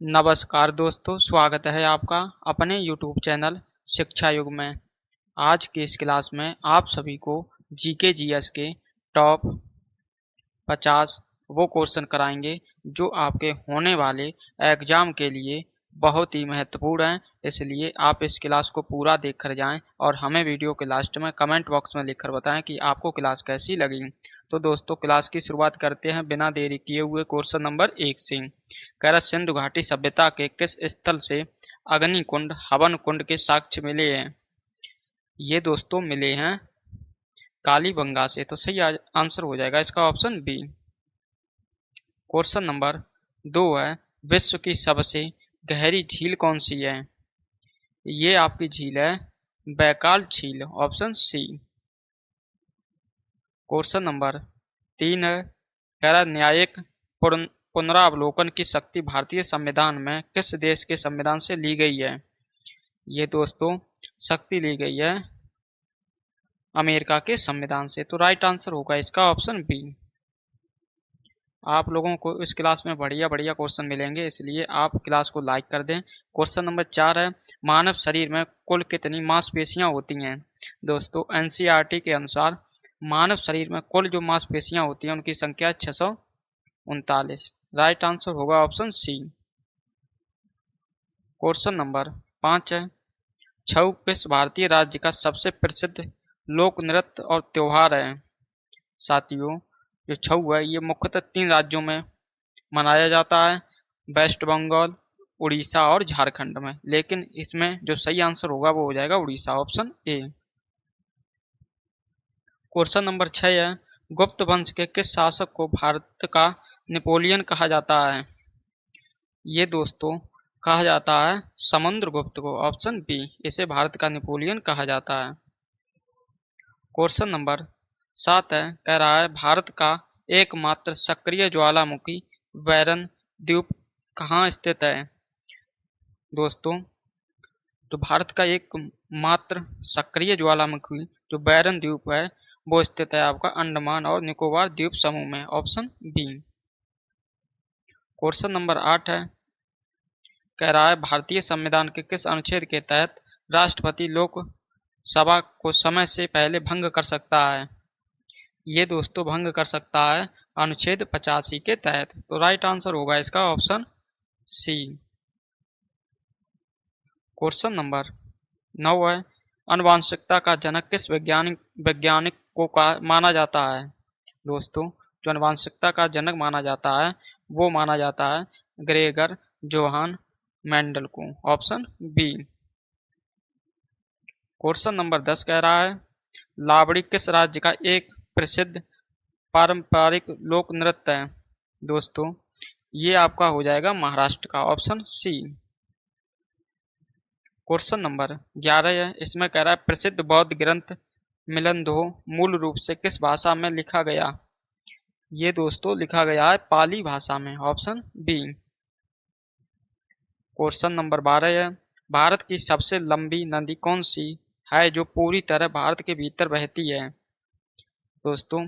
नमस्कार दोस्तों, स्वागत है आपका अपने YouTube चैनल शिक्षा युग में। आज की इस क्लास में आप सभी को जीके जीएस के टॉप 50 वो क्वेश्चन कराएंगे जो आपके होने वाले एग्जाम के लिए बहुत ही महत्वपूर्ण हैं। इसलिए आप इस क्लास को पूरा देखकर जाएं और हमें वीडियो के लास्ट में कमेंट बॉक्स में लिखकर बताएं कि आपको क्लास कैसी लगी। तो दोस्तों, क्लास की शुरुआत करते हैं बिना देरी किए हुए क्वेश्चन नंबर 1 से। कह रहा, सिंधु घाटी सभ्यता के किस स्थल से अग्निकुंड हवन कुंड के साक्ष्य मिले हैं? ये दोस्तों मिले हैं कालीबंगा से। तो सही आंसर हो जाएगा इसका ऑप्शन बी। क्वेश्चन नंबर 2 है, विश्व की सबसे गहरी झील कौन सी है? ये आपकी झील है बैकाल झील, ऑप्शन सी। क्वेश्चन नंबर 3 है, कह रहा, न्यायिक पुनरावलोकन की शक्ति भारतीय संविधान में किस देश के संविधान से ली गई है? ये दोस्तों शक्ति ली गई है अमेरिका के संविधान से। तो राइट आंसर होगा इसका ऑप्शन बी। आप लोगों को इस क्लास में बढ़िया बढ़िया क्वेश्चन मिलेंगे, इसलिए आप क्लास को लाइक कर दें। क्वेश्चन नंबर 4 है, मानव शरीर में कुल कितनी मांसपेशियां होती हैं? दोस्तों एनसीईआरटी के अनुसार मानव शरीर में कुल जो मांसपेशियां होती हैं उनकी संख्या 639। राइट आंसर होगा ऑप्शन सी। क्वेश्चन नंबर 5 है, छऊ किस भारतीय राज्य का सबसे प्रसिद्ध लोक नृत्य और त्योहार है? साथियों, जो छऊ है ये मुख्यतः 3 राज्यों में मनाया जाता है, वेस्ट बंगाल, उड़ीसा और झारखंड में। लेकिन इसमें जो सही आंसर होगा वो हो जाएगा Orissa, option A. Question number 6 है, गुप्त वंश के किस शासक को भारत का नेपोलियन कहा जाता है? ये दोस्तों कहा जाता है समुद्रगुप्त को, ऑप्शन बी। इसे भारत का नेपोलियन कहा जाता है। क्वेश्चन नंबर 7 है, कह रहा है, भारत का एकमात्र सक्रिय ज्वालामुखी बैरन द्वीप कहाँ स्थित है? दोस्तों, तो भारत का एकमात्र सक्रिय ज्वालामुखी जो बैरन द्वीप है वो स्थित है आपका अंडमान और निकोबार द्वीप समूह में, ऑप्शन बी। क्वेश्चन नंबर 8 है, कह रहा है, भारतीय संविधान के किस अनुच्छेद के तहत राष्ट्रपति लोकसभा को समय से पहले भंग कर सकता है? ये दोस्तों भंग कर सकता है अनुच्छेद 85 के तहत। तो राइट आंसर होगा इसका ऑप्शन सी। क्वेश्चन नंबर 9 है, आनुवंशिकता का जनक किस वैज्ञानिक को माना जाता है? दोस्तों, जो आनुवंशिकता का जनक माना जाता है वो माना जाता है ग्रेगर जोहान मेंडल को, ऑप्शन बी। क्वेश्चन नंबर 10 कह रहा है, लावड़ी किस राज्य का एक प्रसिद्ध पारंपरिक लोक नृत्य है? दोस्तों, ये आपका हो जाएगा महाराष्ट्र का, ऑप्शन सी। क्वेश्चन नंबर 11 है, इसमें कह रहा है, प्रसिद्ध बौद्ध ग्रंथ मिलंदो मूल रूप से किस भाषा में लिखा गया? ये दोस्तों लिखा गया है पाली भाषा में, ऑप्शन बी। क्वेश्चन नंबर 12 है, भारत की सबसे लंबी नदी कौन सी है जो पूरी तरह भारत के भीतर बहती है? दोस्तों,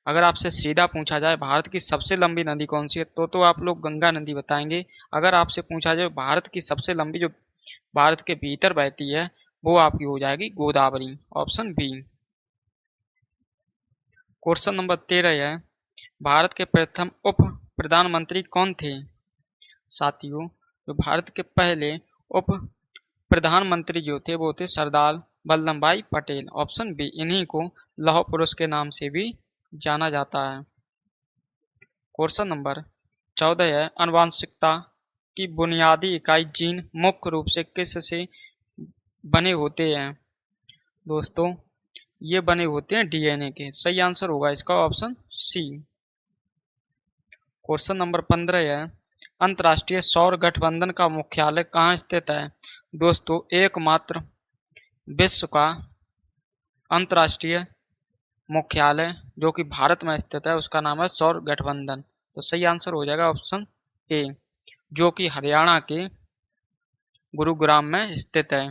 अगर आपसे सीधा पूछा जाए भारत की सबसे लंबी नदी कौन सी है तो आप लोग गंगा नदी बताएंगे। अगर आपसे पूछा जाए भारत की सबसे लंबी जो भारत के भीतर बहती है वो आपकी हो जाएगी Godavari, option B. Question number 13 है, भारत के प्रथम उप प्रधानमंत्री कौन थे? साथियों, जो भारत के पहले उप प्रधानमंत्री जो थे वो थे सरदार वल्लभ भाई पटेल, ऑप्शन बी। इन्हीं को लौह पुरुष के नाम से भी जाना जाता है। क्वेश्चन नंबर 14 है, आनुवंशिकता की बुनियादी इकाई जीन मुख्य रूप से किस से बने होते हैं? दोस्तों, ये बने होते हैं डीएनए के। सही आंसर होगा इसका ऑप्शन सी। क्वेश्चन नंबर 15 है, अंतर्राष्ट्रीय सौर गठबंधन का मुख्यालय कहाँ स्थित है? दोस्तों, एकमात्र विश्व का अंतर्राष्ट्रीय मुख्यालय जो कि भारत में स्थित है उसका नाम है सौर गठबंधन। तो सही आंसर हो जाएगा ऑप्शन ए, जो कि हरियाणा के गुरुग्राम में स्थित है।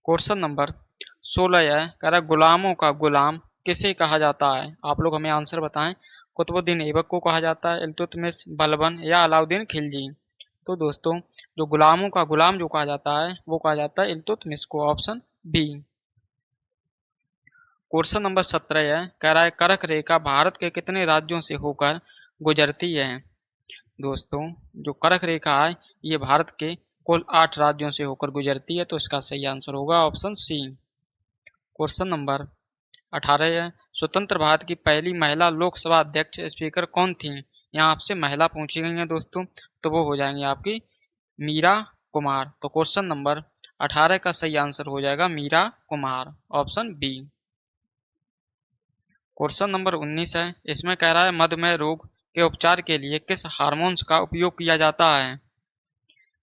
क्वेश्चन नंबर 16 है, कह रहा, गुलामों का गुलाम किसे कहा जाता है? आप लोग हमें आंसर बताएं। कुतुबुद्दीन ऐबक को कहा जाता है, इल्तुतमिश, बलबन या अलाउद्दीन खिलजी? तो दोस्तों जो गुलामों का गुलाम जो कहा जाता है वो कहा जाता है इल्तुतमिश को, ऑप्शन बी। क्वेश्चन नंबर 17 है, कह रहा है कर्क रेखा भारत के कितने राज्यों से होकर गुजरती है। दोस्तों जो कर्क रेखा है ये भारत के कुल 8 राज्यों से होकर गुजरती है, तो इसका सही आंसर होगा ऑप्शन सी। क्वेश्चन नंबर 18 है, स्वतंत्र भारत की पहली महिला लोकसभा अध्यक्ष स्पीकर कौन थी। यहाँ आपसे महिला पूछी गई है दोस्तों, तो वो हो जाएंगी आपकी मीरा कुमार। तो क्वेश्चन नंबर 18 का सही आंसर हो जाएगा Meera Kumar, option B. Question number 19 है, इसमें कह रहा है मधुमेह रोग के उपचार के लिए किस हार्मोन्स का उपयोग किया जाता है।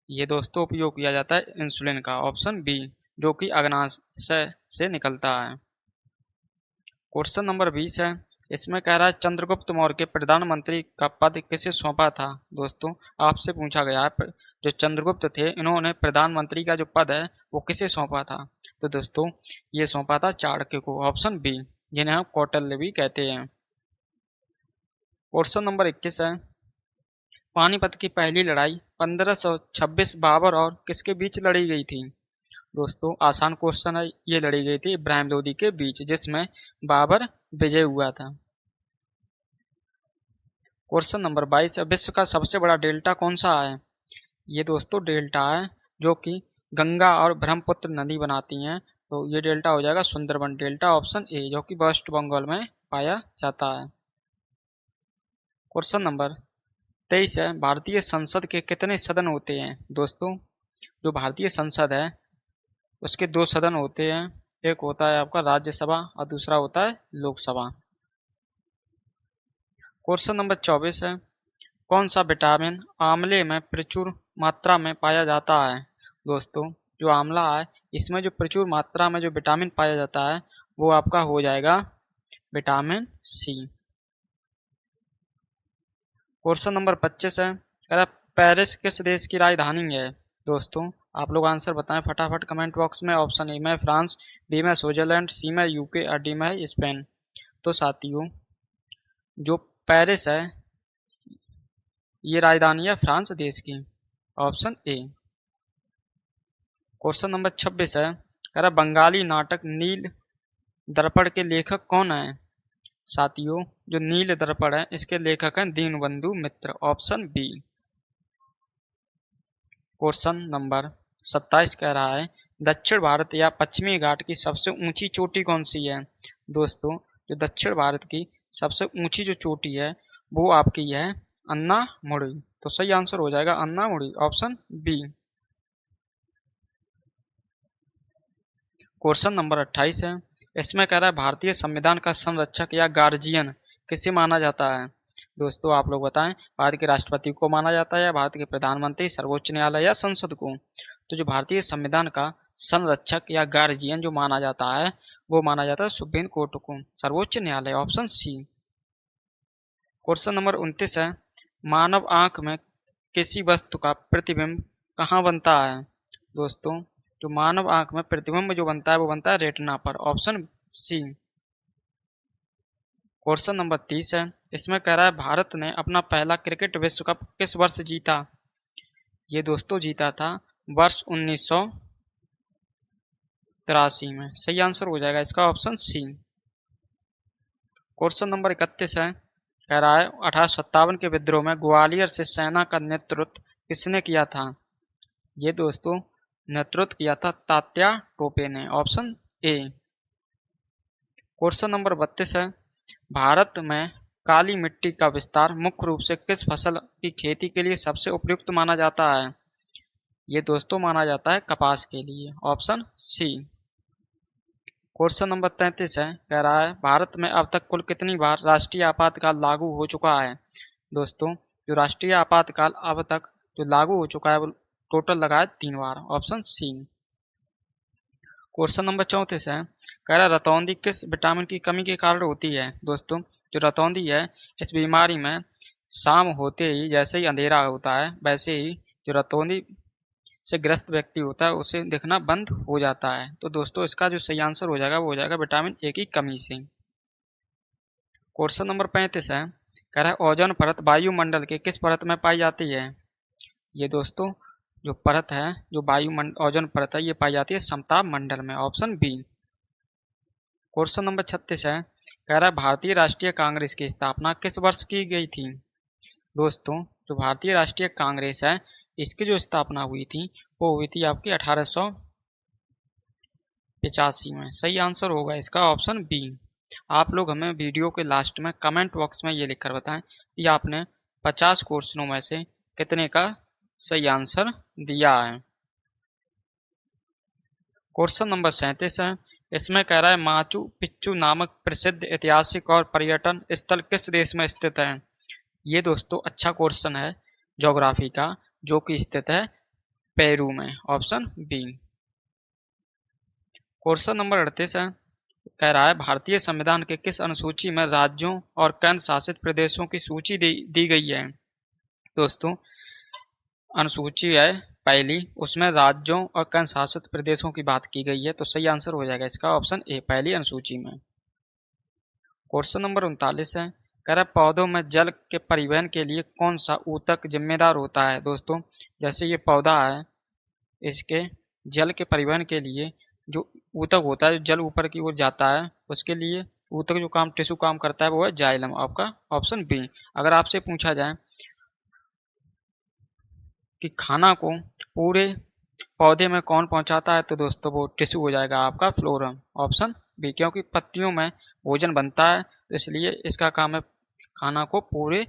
ये दोस्तों उपयोग किया जाता है इंसुलिन का, ऑप्शन बी, जो कि अग्नाशय से निकलता है। क्वेश्चन नंबर 20 है, इसमें कह रहा है चंद्रगुप्त मौर्य के प्रधानमंत्री का पद किसे सौंपा था। दोस्तों आपसे पूछा गया है जो चंद्रगुप्त थे इन्होंने प्रधानमंत्री का जो पद है वो किसे सौंपा था। तो दोस्तों ये सौंपा था चाणक्य को, ऑप्शन बी, जिन्हें हम कौटिल्य भी कहते हैं। क्वेश्चन नंबर 21 है, पानीपत की पहली लड़ाई 1526 बाबर और किसके बीच लड़ी गई थी। दोस्तों आसान क्वेश्चन है, ये लड़ी गई थी इब्राहिम लोदी के बीच, जिसमें बाबर विजय हुआ था। क्वेश्चन नंबर 22 है, विश्व का सबसे बड़ा डेल्टा कौन सा है। ये दोस्तों डेल्टा है जो कि गंगा और ब्रह्मपुत्र नदी बनाती हैं, तो ये डेल्टा हो जाएगा सुंदरबन डेल्टा, ऑप्शन ए, जो कि वेस्ट बंगाल में पाया जाता है। क्वेश्चन नंबर 23 है, भारतीय संसद के कितने सदन होते हैं। दोस्तों जो भारतीय संसद है उसके 2 सदन होते हैं, एक होता है आपका राज्यसभा और दूसरा होता है लोकसभा। क्वेश्चन नंबर 24 है, कौन सा विटामिन आंवले में प्रचुर मात्रा में पाया जाता है। दोस्तों जो आंवला है इसमें जो प्रचुर मात्रा में जो विटामिन पाया जाता है वो आपका हो जाएगा विटामिन सी। क्वेश्चन नंबर 25 है, अगर पेरिस किस देश की राजधानी है। दोस्तों आप लोग आंसर बताएं फटाफट कमेंट बॉक्स में। ऑप्शन ए में फ्रांस, बी में स्विट्जरलैंड, सी में यूके और डी में स्पेन। तो साथियों जो पेरिस है ये राजधानी है फ्रांस देश की, ऑप्शन ए। क्वेश्चन नंबर 26 है, अरे बंगाली नाटक नील दर्पण के लेखक कौन है। साथियों जो नील दर्पण है इसके लेखक हैं दीनबंधु मित्र, ऑप्शन बी। क्वेश्चन नंबर 27 कह रहा है दक्षिण भारत या पश्चिमी घाट की सबसे ऊंची चोटी कौन सी है। दोस्तों जो दक्षिण भारत की सबसे ऊंची जो चोटी है वो आपकी है अन्नामुड़ी, तो सही आंसर हो जाएगा अन्नामुड़ी, ऑप्शन बी। क्वेश्चन नंबर 28 है, इसमें कह रहा है भारतीय संविधान का संरक्षक या गार्जियन किसे माना जाता है। दोस्तों आप लोग बताएं भारत के राष्ट्रपति को माना जाता है या भारत के प्रधानमंत्री, सर्वोच्च न्यायालय या संसद को। तो जो भारतीय संविधान का संरक्षक या गार्जियन जो माना जाता है वो माना जाता है सुप्रीम कोर्ट को, सर्वोच्च न्यायालय, ऑप्शन सी। क्वेश्चन नंबर 29 है, मानव आंख में किसी वस्तु का प्रतिबिंब कहाँ बनता है। दोस्तों जो मानव आंख में प्रतिबिंब जो बनता है वो बनता है रेटिना पर, ऑप्शन सी। क्वेश्चन नंबर 30 है, इसमें कह रहा है भारत ने अपना पहला क्रिकेट विश्व कप किस वर्ष जीता। ये दोस्तों जीता था वर्ष 1983 में, सही आंसर हो जाएगा इसका ऑप्शन सी। क्वेश्चन नंबर 31 है, कह रहा है 1857 के विद्रोह में ग्वालियर से सेना का नेतृत्व किसने किया था। ये दोस्तों नेतृत्व किया था तात्या टोपे ने, ऑप्शन ए। क्वेश्चन नंबर 32 है, भारत में काली मिट्टी का विस्तार मुख्य रूप से किस फसल की खेती के लिए सबसे उपयुक्त माना जाता है। ये दोस्तों माना जाता है कपास के लिए, ऑप्शन सी। क्वेश्चन नंबर 33 है, कह रहा है भारत में अब तक कुल कितनी बार राष्ट्रीय आपातकाल लागू हो चुका है। दोस्तों जो राष्ट्रीय आपातकाल अब तक जो लागू हो चुका है वो टोटल लगा है 3 बार, ऑप्शन सी। क्वेश्चन नंबर 34 है, कह रहा है रतौंधी किस विटामिन की कमी के कारण होती है। दोस्तों जो रतौंधी है इस बीमारी में शाम होते ही जैसे ही अंधेरा होता है वैसे ही जो रतौंधी से ग्रस्त व्यक्ति होता है उसे दिखना बंद हो जाता है। तो दोस्तों इसका जो सही आंसर हो जाएगा वो हो जाएगा विटामिन ए की कमी से। क्वेश्चन नंबर 35 है, कह रहा है ओजोन परत वायुमंडल के किस परत में पाई जाती है। ये दोस्तों जो परत है, जो वायुमंडल ओजोन परत है, ये पाई जाती है समताप मंडल में, ऑप्शन बी। क्वेश्चन नंबर 36 है, कह रहा है भारतीय राष्ट्रीय कांग्रेस की स्थापना किस वर्ष की गई थी। दोस्तों जो भारतीय राष्ट्रीय कांग्रेस है, इसकी जो स्थापना हुई थी वो हुई थी आपकी 1885 में। सही आंसर होगा इसका ऑप्शन बी। आप लोग हमें वीडियो के लास्ट में कमेंट बॉक्स में ये लिखकर बताएं कि आपने 50 क्वेश्चनों में से कितने का सही आंसर दिया है। क्वेश्चन नंबर 37 है, इसमें कह रहा है माचू पिच्चू नामक प्रसिद्ध ऐतिहासिक और पर्यटन स्थल किस देश में स्थित है। ये दोस्तों अच्छा क्वेश्चन है ज्योग्राफी का, जो कि स्थित है पेरू में, ऑप्शन बी। क्वेश्चन नंबर 38 है, कह रहा है भारतीय संविधान के किस अनुसूची में राज्यों और केंद्र शासित प्रदेशों की सूची दी गई है। दोस्तों अनुसूची है पहली, उसमें राज्यों और केंद्र शासित प्रदेशों की बात की गई है, तो सही आंसर हो जाएगा इसका ऑप्शन ए, पहली अनुसूची में। क्वेश्चन नंबर 39 है, कह रहा पौधों में जल के परिवहन के लिए कौन सा ऊतक जिम्मेदार होता है। दोस्तों जैसे ये पौधा है, इसके जल के परिवहन के लिए जो ऊतक होता है, जल ऊपर की ओर जाता है, उसके लिए ऊतक जो काम टिश्यू काम करता है वो है जाइलम, आपका ऑप्शन बी। अगर आपसे पूछा जाए कि खाना को पूरे पौधे में कौन पहुंचाता है, तो दोस्तों वो टिश्यू हो जाएगा आपका फ्लोरम, ऑप्शन बी। क्योंकि पत्तियों में भोजन बनता है, तो इसलिए इसका काम है खाना को पूरे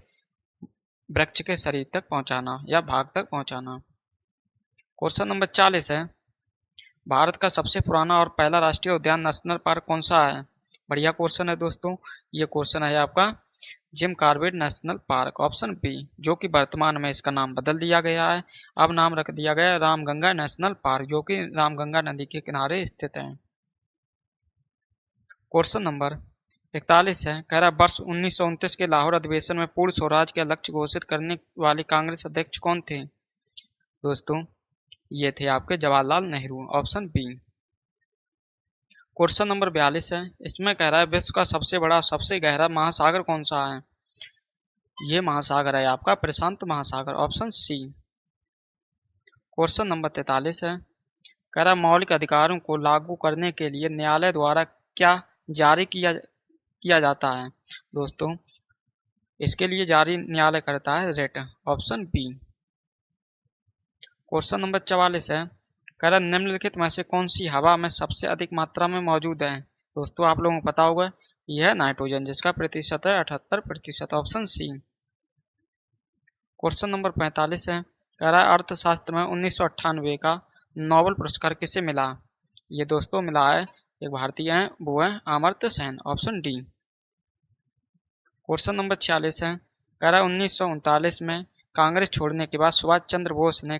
वृक्ष के शरीर तक पहुंचाना या भाग तक पहुंचाना। क्वेश्चन नंबर 40 है, भारत का सबसे पुराना और पहला राष्ट्रीय उद्यान नेशनल पार्क कौन सा है। बढ़िया क्वेश्चन है दोस्तों, ये क्वेश्चन है आपका Jim Corbett National Park, option B, जो कि वर्तमान में इसका नाम बदल दिया गया है। अब नाम रख दिया गया है रामगंगा नेशनल पार्क, जो कि रामगंगा नदी के किनारे स्थित है। क्वेश्चन नंबर 41 है, कह रहा वर्ष 1929 के लाहौर अधिवेशन में पूर्ण स्वराज के लक्ष्य घोषित करने वाले कांग्रेस अध्यक्ष कौन थे। दोस्तों ये थे आपके Jawaharlal Nehru, option B. Question number 42 है, इसमें कह रहा है विश्व का सबसे बड़ा सबसे गहरा महासागर कौन सा है। ये महासागर है आपका प्रशांत महासागर, ऑप्शन सी। क्वेश्चन नंबर 43 है, कह रहा मौलिक अधिकारों को लागू करने के लिए न्यायालय द्वारा क्या जारी किया जाता है। दोस्तों इसके लिए जारी न्यायालय करता है writ, option B. Question number 44 है, कह रहा निम्नलिखित में से कौन सी हवा में सबसे अधिक मात्रा में मौजूद है। दोस्तों आप लोगों को पता होगा यह है नाइट्रोजन, जिसका प्रतिशत है 78%, ऑप्शन सी। क्वेश्चन नंबर 45 है, कह रहा है अर्थशास्त्र में 1998 का नोबेल पुरस्कार किसे मिला। ये दोस्तों मिला है एक भारतीय है, वो है Amartya Sen, option D. Question number 46 है, कह रहा है 1939 में कांग्रेस छोड़ने के बाद सुभाष चंद्र बोस ने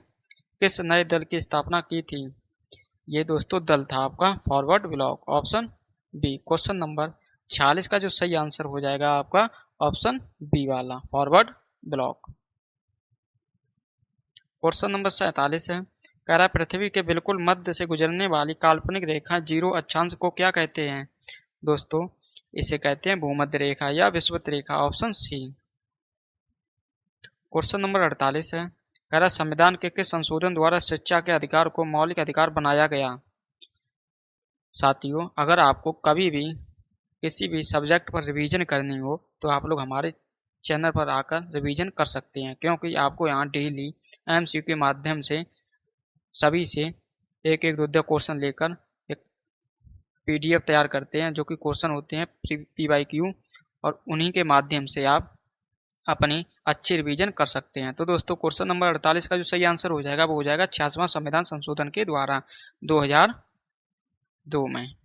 किस नए दल की स्थापना की थी। ये दोस्तों दल था आपका Forward Bloc, option B. Question number 46 का जो सही आंसर हो जाएगा आपका ऑप्शन बी वाला फॉरवर्ड ब्लॉक। क्वेश्चन नंबर 47 है, कह रहा है पृथ्वी के बिल्कुल मध्य से गुजरने वाली काल्पनिक रेखा जीरो अक्षांश को क्या कहते हैं। दोस्तों इसे कहते हैं भूमध्य रेखा या विषुवत रेखा, ऑप्शन सी। क्वेश्चन नंबर 48 है, कह रहा संविधान के किस संशोधन द्वारा शिक्षा के अधिकार को मौलिक अधिकार बनाया गया। साथियों अगर आपको कभी भी किसी भी सब्जेक्ट पर रिवीजन करनी हो तो आप लोग हमारे चैनल पर आकर रिवीजन कर सकते हैं, क्योंकि आपको यहाँ डेली एमसीक्यू के माध्यम से सभी से एक एक दो क्वेश्चन लेकर एक पीडीएफ तैयार करते हैं, जो कि क्वेश्चन होते हैं पीवाईक्यू, और उन्हीं के माध्यम से आप अपनी अच्छी रिवीजन कर सकते हैं। तो दोस्तों क्वेश्चन नंबर 48 का जो सही आंसर हो जाएगा वो हो जाएगा 86वां संविधान संशोधन के द्वारा 2002 में।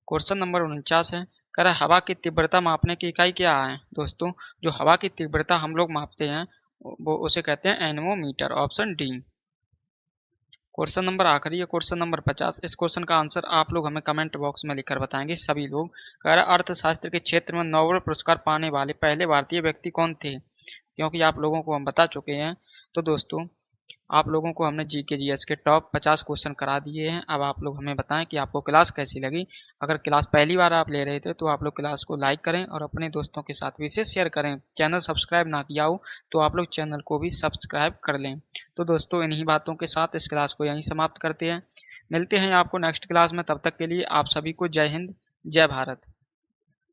क्वेश्चन नंबर 49 है, कह रहा हवा की तीव्रता मापने की इकाई क्या है। दोस्तों जो हवा की तीव्रता हम लोग मापते हैं वो उसे कहते हैं anemometer, option D. Question number आखिरी है, क्वेश्चन नंबर 50। इस क्वेश्चन का आंसर आप लोग हमें कमेंट बॉक्स में लिखकर बताएंगे सभी लोग। कह रहा अर्थशास्त्र के क्षेत्र में नोबेल पुरस्कार पाने वाले पहले भारतीय व्यक्ति कौन थे। क्योंकि आप लोगों को हम बता चुके हैं, तो दोस्तों आप लोगों को हमने जीके जीएस के टॉप 50 क्वेश्चन करा दिए हैं। अब आप लोग हमें बताएं कि आपको क्लास कैसी लगी। अगर क्लास पहली बार आप ले रहे थे तो आप लोग क्लास को लाइक करें और अपने दोस्तों के साथ विशेष शेयर करें। चैनल सब्सक्राइब ना किया हो तो आप लोग चैनल को भी सब्सक्राइब कर लें। तो दोस्तों, इन्हीं बातों के साथ इस क्लास को यहीं समाप्त करते हैं। मिलते हैं आपको नेक्स्ट क्लास में। तब तक के लिए आप सभी को जय हिंद, जय भारत।